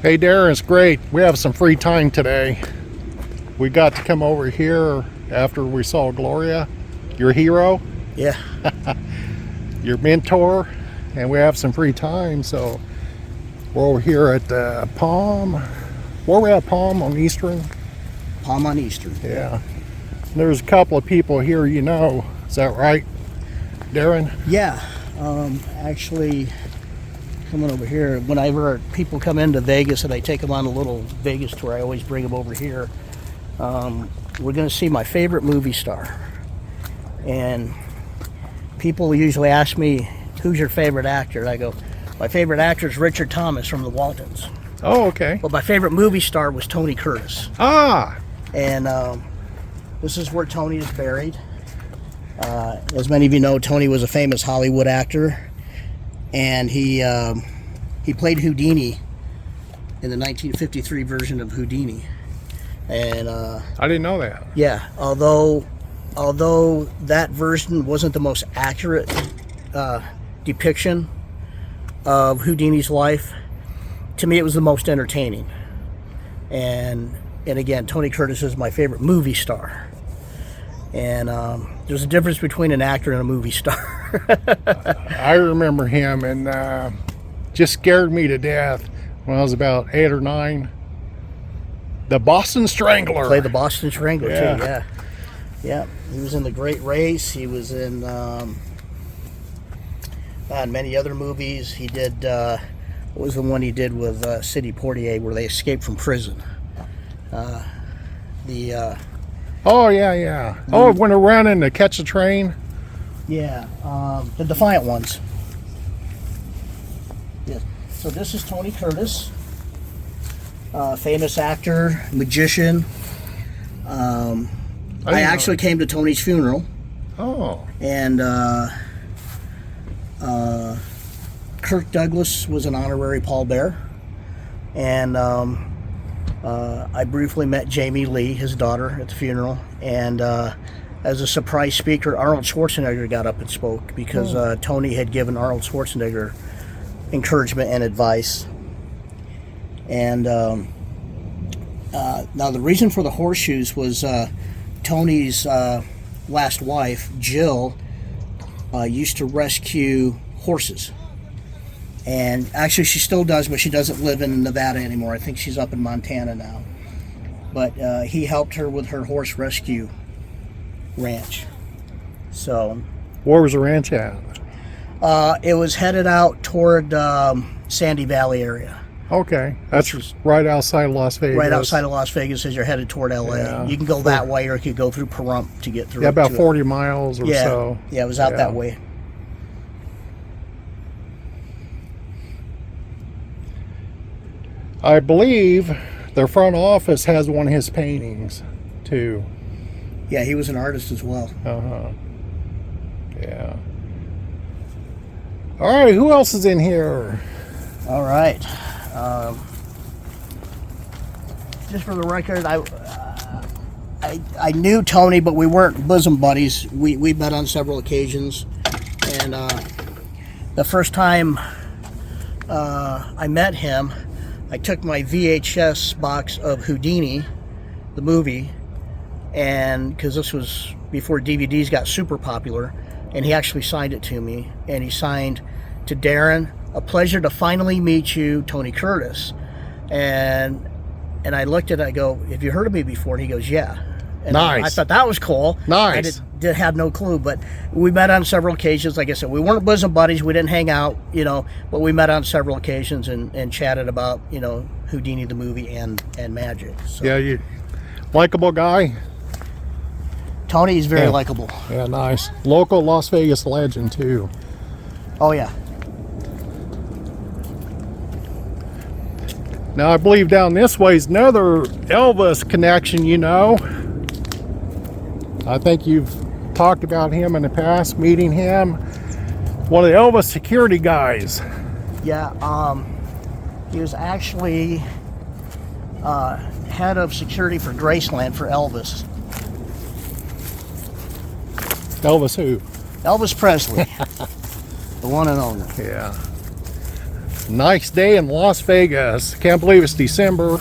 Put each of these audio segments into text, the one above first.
Hey Darren, it's great. We have some free time today. We got to come over here after we saw Gloria, your hero, Yeah. your mentor, and we have some free time. So we're over here at Palm. Where we at, Palm on Eastern? Palm on Eastern. Yeah. There's a couple of people here, you know. Is that right, Darren? Yeah. Actually, coming over here, whenever people come into Vegas and I take them on a little Vegas tour, I always bring them over here. We're going to see my favorite movie star. And people usually ask me, who's your favorite actor? And I go, my favorite actor is Richard Thomas from the Waltons. Oh, okay. But my favorite movie star was Tony Curtis. Ah. And this is where Tony is buried. As many of you know, Tony was a famous Hollywood actor, and he played Houdini in the 1953 version of Houdini. And I didn't know that. yeah, although that version wasn't the most accurate depiction of Houdini's life, to me it was the most entertaining. And again, Tony Curtis is my favorite movie star. And there's a difference between an actor and a movie star. I remember him, and just scared me to death when I was about 8 or 9. The Boston Strangler. Played the Boston Strangler Yeah. too, yeah. Yeah, he was in The Great Race. He was in many other movies. He did, what was the one he did with Sidney Poitier where they escaped from prison? Oh, yeah. Oh, it went around in to catch a train. Yeah, the Defiant Ones. Yes. So this is Tony Curtis, famous actor, magician. I actually came to Tony's funeral. Oh. And Kirk Douglas was an honorary pallbearer. And I briefly met Jamie Lee, his daughter, at the funeral. And as a surprise speaker, Arnold Schwarzenegger got up and spoke because Tony had given Arnold Schwarzenegger encouragement and advice. And now the reason for the horseshoes was Tony's last wife, Jill, used to rescue horses. And actually she still does, but she doesn't live in Nevada anymore. I think she's up in Montana now. But he helped her with her horse rescue ranch. So Where was the ranch at? it was headed out toward Sandy Valley area. Okay. That's right outside Las Vegas. Right outside of Las Vegas as you're headed toward LA. Yeah. You can go that way, or you could go through Pahrump to get through. Yeah, about to 40 miles or yeah. so. Yeah, it was out that way. I believe their front office has one of his paintings, too. Yeah, he was an artist as well. Uh-huh. Yeah. All right, who else is in here? All right. Just for the record, I knew Tony, but we weren't bosom buddies. We met on several occasions, and the first time I met him, I took my VHS box of Houdini, the movie, and because this was before DVDs got super popular, and he actually signed it to me, and he signed to Darren, a pleasure to finally meet you, Tony Curtis. And I looked at it, I go, have you heard of me before? And he goes, yeah. And Nice. I thought that was cool. Nice. I had no clue, but we met on several occasions. Like I said, we weren't bosom buddies. We didn't hang out, but we met on several occasions and chatted about, Houdini the movie and magic. So. Yeah, you likable guy? Tony's very likable. Yeah, nice. Local Las Vegas legend, too. Oh, yeah. Now, I believe down this way is another Elvis connection, I think you've talked about him in the past, meeting him. One of the Elvis security guys. Yeah, he was actually head of security for Graceland for Elvis. Elvis who? Elvis Presley. The one and only. Yeah. Nice day in Las Vegas. Can't believe it's December.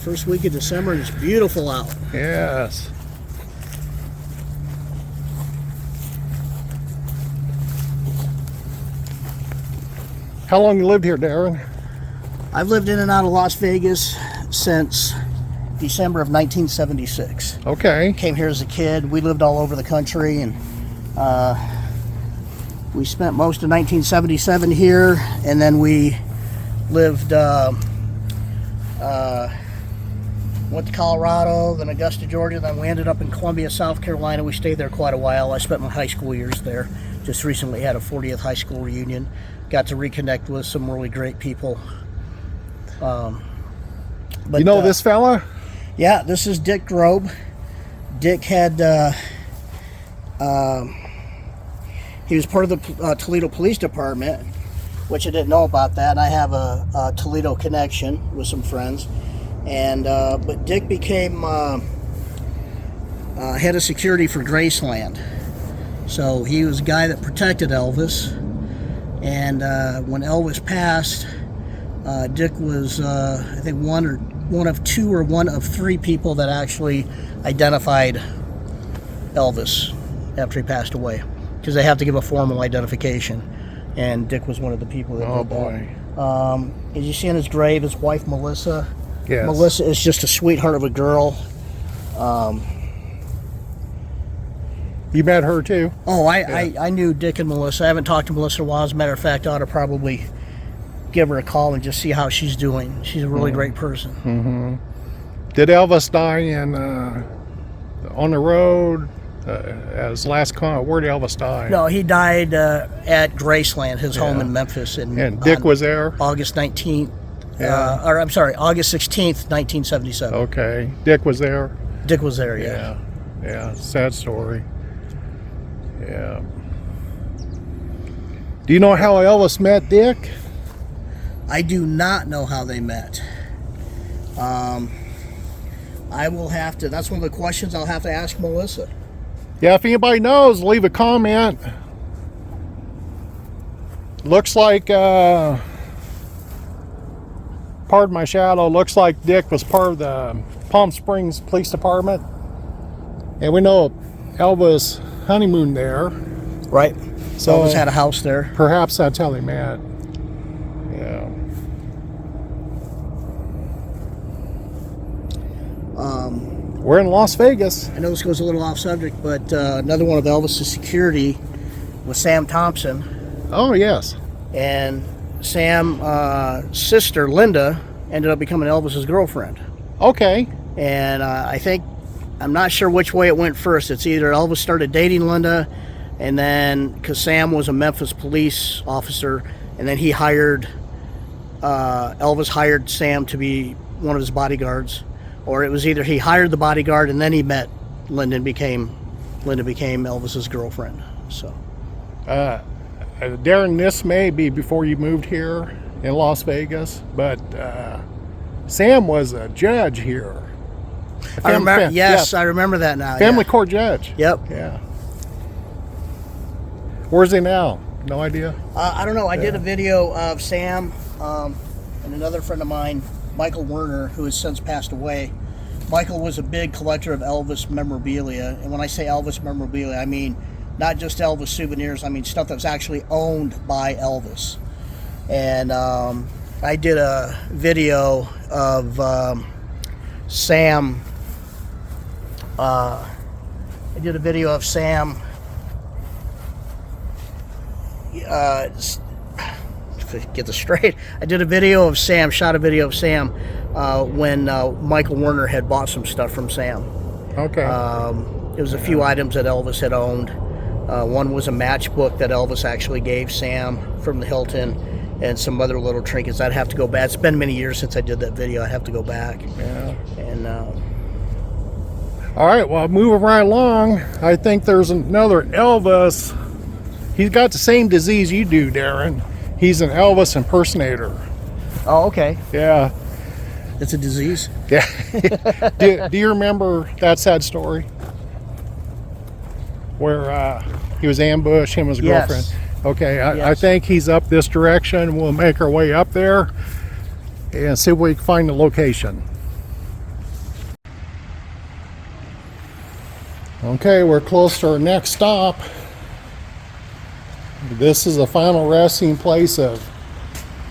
First week of December and it's beautiful out. Yes. How long you lived here, Darren? I've lived in and out of Las Vegas since December of 1976. Okay. Came here as a kid. We lived all over the country, and we spent most of 1977 here, and then we lived, went to Colorado, then Augusta, Georgia, then we ended up in Columbia, South Carolina. We stayed there quite a while. I spent my high school years there. Just recently had a 40th high school reunion. Got to reconnect with some really great people. But, you know this fella? Yeah, this is Dick Grob. Dick had, he was part of the Toledo Police Department, which I didn't know about that. I have a Toledo connection with some friends. And, but Dick became head of security for Graceland. So he was a guy that protected Elvis. And when Elvis passed, Dick was, I think, one of two or one of three people that actually identified Elvis after he passed away, because they have to give a formal identification, and Dick was one of the people that did that. As you see on his grave, his wife Melissa. Yes. Melissa is just a sweetheart of a girl. You met her too? Oh, I knew Dick and Melissa. I haven't talked to Melissa in a while. As a matter of fact, I ought to probably give her a call and just see how she's doing. She's a really great person. Mm-hmm. Did Elvis die in on the road as last con? Where did Elvis die? No, he died at Graceland, his home in Memphis. And Dick was there? August 19th. Or I'm sorry, August 16th, 1977. Okay. Dick was there? Dick was there, yeah. Yeah, sad story. Yeah. Do you know how Elvis met Dick? I do not know how they met. I will have to, that's one of the questions I'll have to ask Melissa. Yeah, if anybody knows, leave a comment. Looks like, pardon my shadow, looks like Dick was part of the Palm Springs Police Department. And we know Elvis honeymooned there. Right. So Elvis had a house there. Perhaps that's how they met. Yeah. We're in Las Vegas. I know this goes a little off subject, but another one of Elvis's security was Sam Thompson. Oh, yes. And Sam's sister, Linda, ended up becoming Elvis's girlfriend. Okay. And I think, I'm not sure which way it went first. It's either Elvis started dating Linda, and then, because Sam was a Memphis police officer, and then he hired, Elvis hired Sam to be one of his bodyguards. Or it was either he hired the bodyguard and then he met Linda and Linda became Elvis's girlfriend. So, Darren, this may be before you moved here in Las Vegas, but Sam was a judge here. I remember. Yes, I remember that now. Family court judge. Yep. Yeah. Where's he now? No idea. I don't know. I did a video of Sam and another friend of mine, Michael Werner, who has since passed away. Michael was a big collector of Elvis memorabilia, and when I say Elvis memorabilia, I mean not just Elvis souvenirs. I mean stuff that was actually owned by Elvis. And I did a video of Sam. I did a video of Sam. Get this straight. I did a video of Sam, shot a video of Sam when Michael Werner had bought some stuff from Sam. Okay. It was a few items that Elvis had owned. One was a matchbook that Elvis actually gave Sam from the Hilton, and some other little trinkets. I'd have to go back. It's been many years since I did that video. I'd have to go back. Yeah. And all right, well, moving right along, I think there's another Elvis. He's got the same disease you do, Darren. He's an Elvis impersonator. oh, okay. Yeah. It's a disease. Yeah. do you remember that sad story? Where he was ambushed, him and his girlfriend. Okay, I Yes. think he's up this direction. We'll make our way up there and see if we can find the location. Okay, we're close to our next stop. This is the final resting place of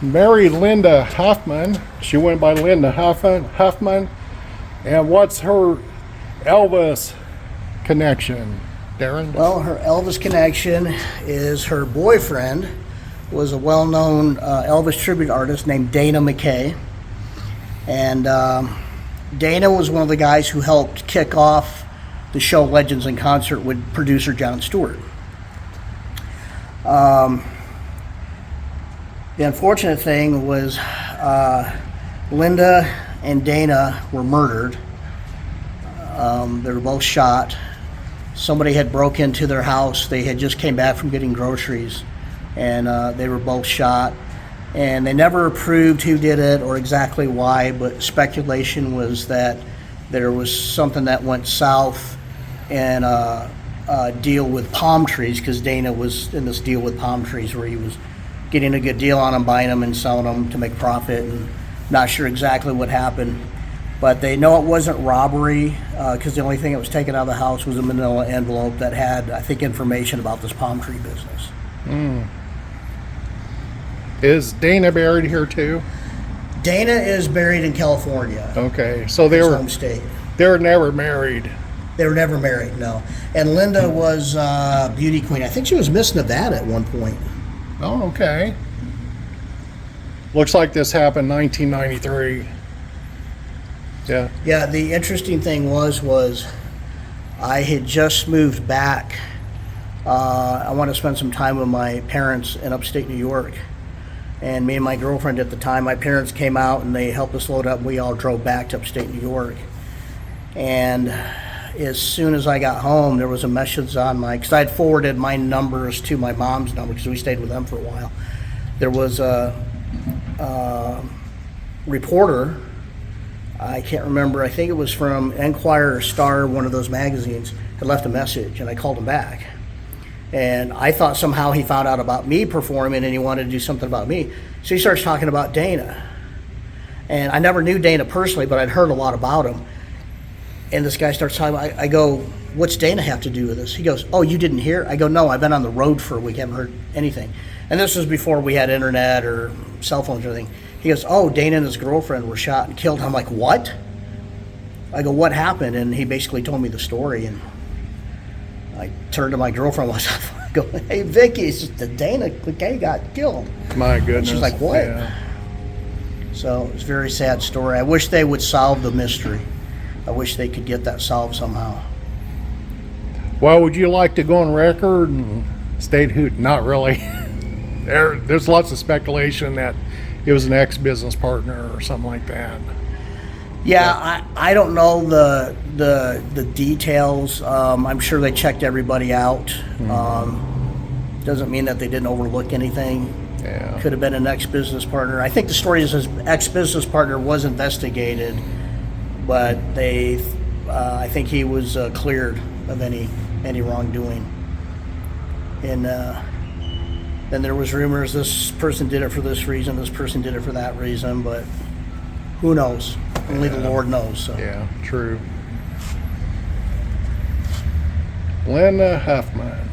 Mary Linda Huffman. She went by Linda Huffman. And what's her Elvis connection, Darren? Well, her Elvis connection is her boyfriend was a well-known Elvis tribute artist named Dana McKay. And Dana was one of the guys who helped kick off the show Legends in Concert with producer Jon Stewart. The unfortunate thing was Linda and Dana were murdered. They were both shot. Somebody had broke into their house. They had just came back from getting groceries, and they were both shot. And they never proved who did it or exactly why, but speculation was that there was something that went south and deal with palm trees, because Dana was in this deal with palm trees where he was getting a good deal on them, buying them and selling them to make profit, and not sure exactly what happened. But they know it wasn't robbery, because the only thing that was taken out of the house was a manila envelope that had, I think, information about this palm tree business. Is Dana buried here too? Dana is buried in California. Okay, so His home state. they were never married. They were never married, no. And Linda was beauty queen. I think she was Miss Nevada at one point. Oh, okay. Looks like this happened 1993. Yeah. Yeah, the interesting thing was I had just moved back. I wanted to spend some time with my parents in upstate New York. And me and my girlfriend at the time, my parents came out and they helped us load up. We all drove back to upstate New York. And as soon as I got home, there was a message on because I had forwarded my numbers to my mom's number because we stayed with them for a while. There was a reporter, I can't remember, I think it was from Enquirer or Star, one of those magazines, had left a message, and I called him back. And I thought somehow he found out about me performing and he wanted to do something about me. So he starts talking about Dana. And I never knew Dana personally, but I'd heard a lot about him. And this guy starts talking about, I go, what's Dana have to do with this? He goes, oh, you didn't hear? I go, no, I've been on the road for a week, haven't heard anything. And this was before we had internet or cell phones or anything. He goes, oh, Dana and his girlfriend were shot and killed. I'm like, what? I go, what happened? And he basically told me the story. And I turned to my girlfriend and I go, hey, Vicky, the Dana McKay got killed. My goodness. She's like, what? Yeah. So it's a very sad story. I wish they would solve the mystery. I wish they could get that solved somehow. Well, would you like to go on record and state who? Not really. There's lots of speculation that it was an ex-business partner or something like that. Yeah, I don't know the details. I'm sure they checked everybody out. Doesn't mean that they didn't overlook anything. Yeah. Could have been an ex-business partner. I think the story is his ex-business partner was investigated, but I think he was cleared of any wrongdoing. And then there was rumors this person did it for this reason, this person did it for that reason, but who knows? Only the Lord knows. So. Yeah, true. Linda Huffman.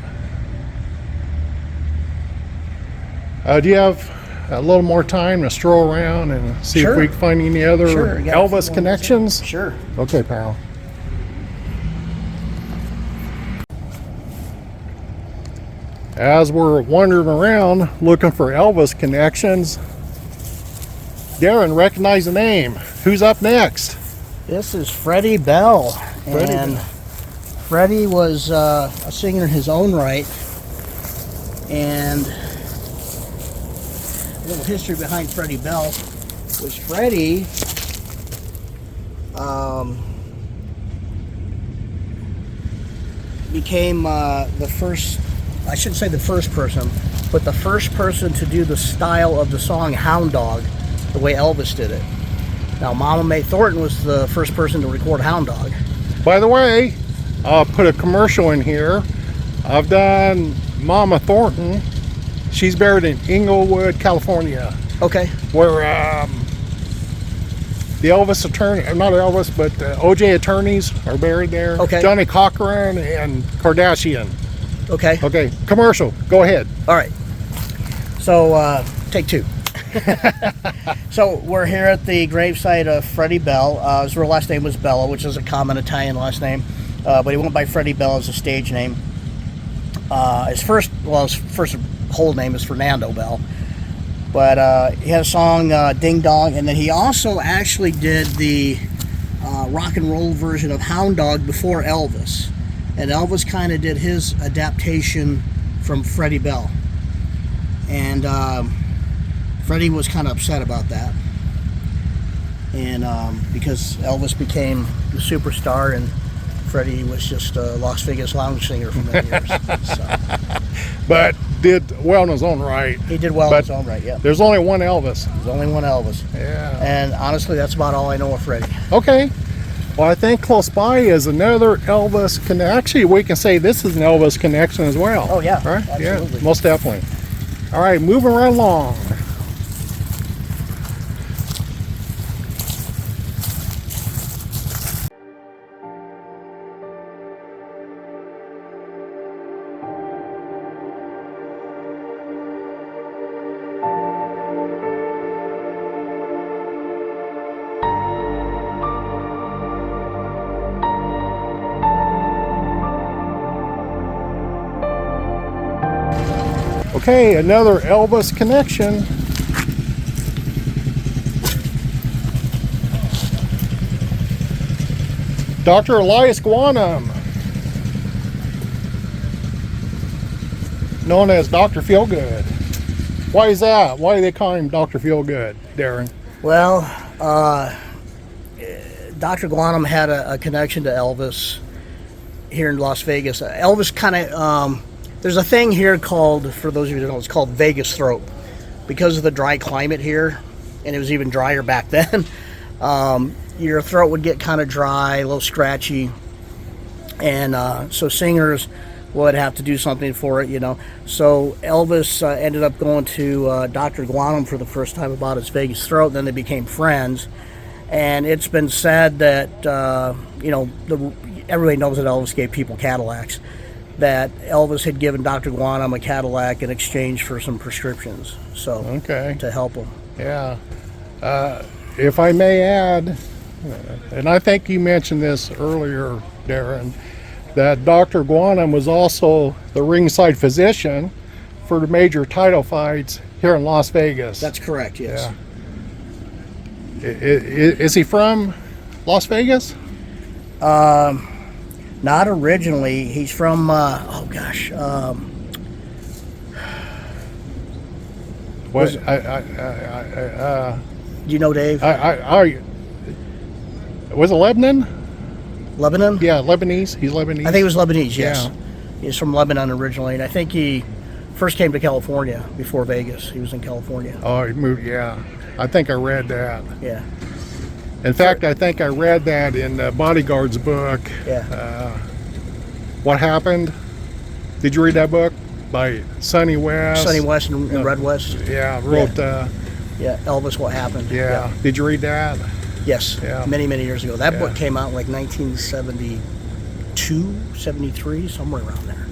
Do you have a little more time to stroll around and see if we can find any other Elvis connections? Sure. Okay, pal. As we're wandering around looking for Elvis connections, Darren, recognize the name. Who's up next? This is Freddie Bell. And Freddie was a singer in his own right. And a little history behind Freddie Bell was Freddie became the first, I shouldn't say the first person, but the first person to do the style of the song Hound Dog the way Elvis did it. Now, Mama Mae Thornton was the first person to record Hound Dog. By the way, I'll put a commercial in here. I've done Mama Thornton She's buried in Inglewood, California, Okay. where the Elvis attorney, not Elvis, but OJ attorneys are buried there. Okay. Johnny Cochran and Kardashian. Okay. Okay, commercial. Go ahead. All right. So, take two. So we're here at the gravesite of Freddie Bell. His real last name was Bello, which is a common Italian last name, but he went by Freddie Bell as a stage name. His first whole name is Fernando Bell, but he had a song Ding Dong, and then he also actually did the rock and roll version of Hound Dog before Elvis, and Elvis kind of did his adaptation from Freddie Bell, and Freddie was kind of upset about that, and because Elvis became the superstar and Freddie was just a Las Vegas lounge singer for many years. So. But did well in his own right. He did well in his own right, yeah. There's only one Elvis. There's only one Elvis. Yeah. And honestly, that's about all I know of Freddie. Okay. Well, I think close by is another Elvis connection. Actually, we can say this is an Elvis connection as well. Oh, yeah. Right? Absolutely. Yeah, most definitely. All right, moving right along. Okay, another Elvis connection. Dr. Elias Guanum, known as Dr. Feelgood. Why is that? Why do they call him Dr. Feelgood, Darren? Well, Dr. Guanum had a connection to Elvis here in Las Vegas. Elvis kind of, there's a thing here called, for those of you who don't know, it's called Vegas throat. Because of the dry climate here, and it was even drier back then, your throat would get kind of dry, a little scratchy, and so singers would have to do something for it, you know. So Elvis ended up going to Dr. Guanum for the first time about his Vegas throat, and then they became friends. And it's been said that, you know, everybody knows that Elvis gave people Cadillacs, that Elvis had given Dr. Guanum a Cadillac in exchange for some prescriptions, so Okay. to help him. Yeah. If I may add, and I think you mentioned this earlier, Darren, that Dr. Guanum was also the ringside physician for the major title fights here in Las Vegas. That's correct, yes. Yeah. Is he from Las Vegas? Not originally. He's from, What? do you know Dave? Was it Lebanon? Lebanon? Yeah, Lebanese. He's Lebanese. I think it was Lebanese, yes. Yeah. He's from Lebanon originally, and I think he first came to California before Vegas. He was in California. Oh, he moved. Yeah, I think I read that. Yeah. In fact, I think I read that in Bodyguard's book. Yeah. What Happened? Did you read that book by Sonny West? Sonny West and Red West. Yeah, wrote. Yeah, Elvis, What Happened. Yeah. Did you read that? Yes. Yeah. Many, many years ago. That Yeah. book came out in like 1972, 73, somewhere around there.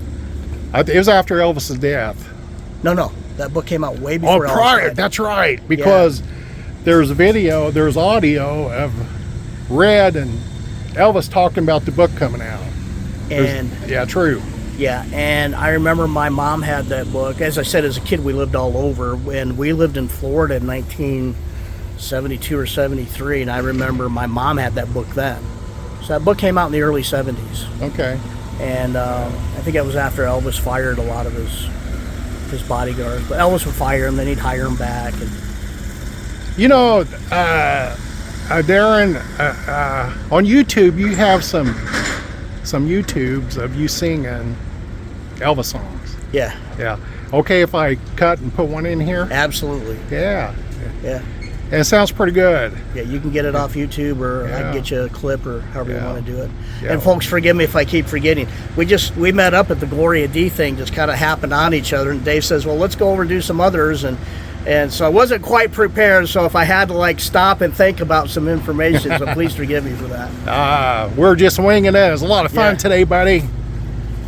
It was after Elvis's death. No. That book came out way Oh, before Elvis prior. died. That's right. Because there's video, there's audio of Red and Elvis talking about the book coming out. And Yeah, true. yeah, and I remember my mom had that book. As I said, as a kid, we lived all over, and we lived in Florida in 1972 or 73, and I remember my mom had that book then. So that book came out in the early 70s, Okay. and I think it was after Elvis fired a lot of his bodyguards. But Elvis would fire him, then he'd hire him back. And You know, Darren, on YouTube, you have some YouTubes of you singing Elvis songs. yeah, Yeah. Okay, if I cut and put one in here? absolutely. Yeah. Yeah. And it sounds pretty good. Yeah, you can get it off YouTube, or I Yeah. can get you a clip, or however you Yeah. want to do it. Yeah. And folks, forgive me if I keep forgetting. We met up at the Gloria D thing, just kind of happened on each other, and Dave says, well, let's go over and do some others, and so I wasn't quite prepared, so if I had to like stop and think about some information, so please forgive me for that. We're just winging it. It was a lot of fun Yeah. today, buddy.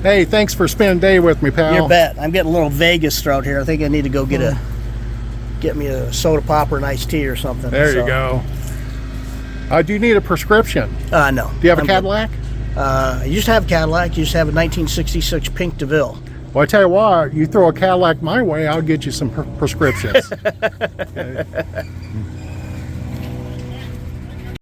Hey, thanks for spending the day with me, pal. You bet. I'm getting a little Vegas throat here. I think I need to go get me a soda pop or an iced tea or something. There you So, go. Do you need a prescription? No. Do you have a I'm good. Cadillac? I used to have a Cadillac. I used to have a 1966 Pink DeVille. Well, I tell you what, you throw a Cadillac my way, I'll get you some prescriptions. Okay.